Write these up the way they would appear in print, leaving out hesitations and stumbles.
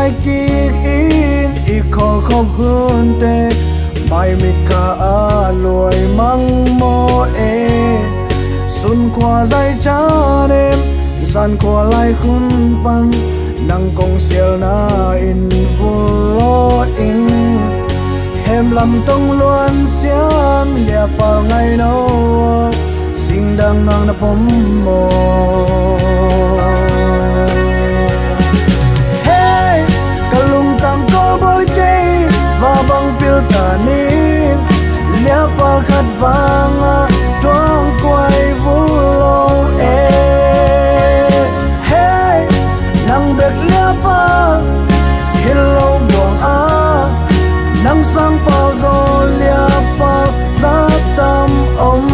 lai ki in I khol khop hun te mai mit ka a loi mang mo e sun kwa dai cha em gian kwa lai khun pan nang kong sial na in vulo in hem lam tong luan siam lia pa ngai no sing dang nang na pom mo hey kalung tang ko bol ke va bang pil ta ni lia pa khat vanga tuang quay vulo e hey nang bek lia pa hello bong a nang sang pao zo lia pa za tam om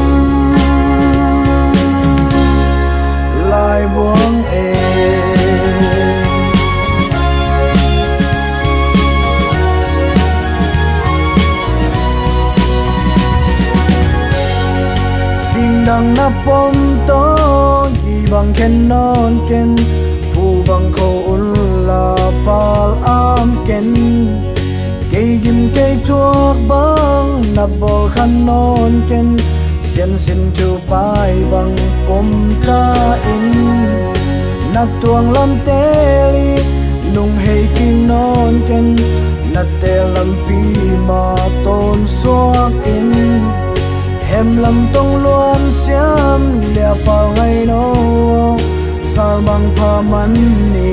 lai buông e sing dang na pom to gi bang ken non ken pu bang ko un la pal am ken cây gim cây chuột băng nắp bol khăn non ken xiên xin chu pai băng pom ta in nắp tuang lam te li nung hay kim non ken nắp te lam pi ma ton suak in hem lam tong luan siam lia pa ngai no sal bang pa man ni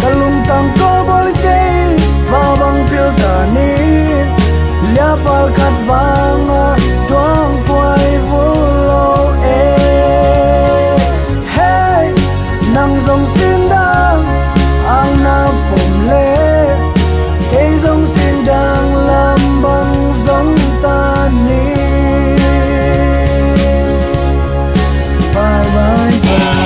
kalung tang ko bol ke va bang pil ta ni lia pal khat vanga tuang quay vulo e hey nang zong sin dang ang na pom le cây zong sin dang lam bang zong ta ni bye bye bye.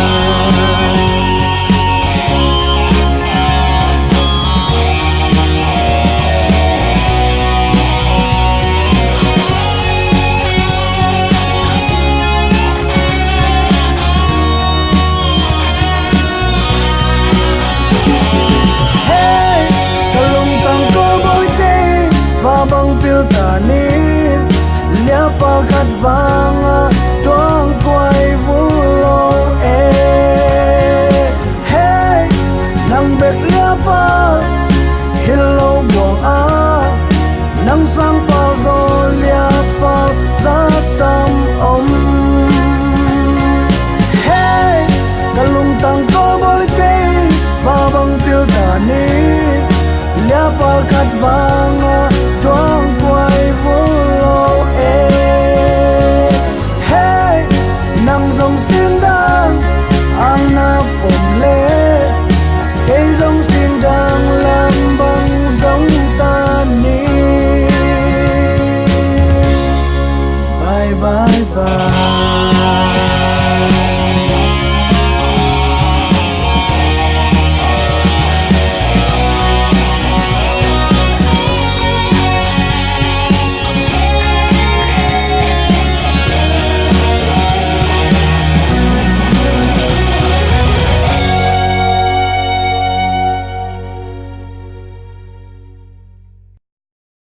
Pal khat vanga tuang quay vulo e hey nang bek lia pal hello bong a nang sang pal zo lia pal za tam om hey kalung tang ko bol ke va bang pil ta ni lia pal khat vanga tuang quay vulo e nang zong sin dang ang na pom le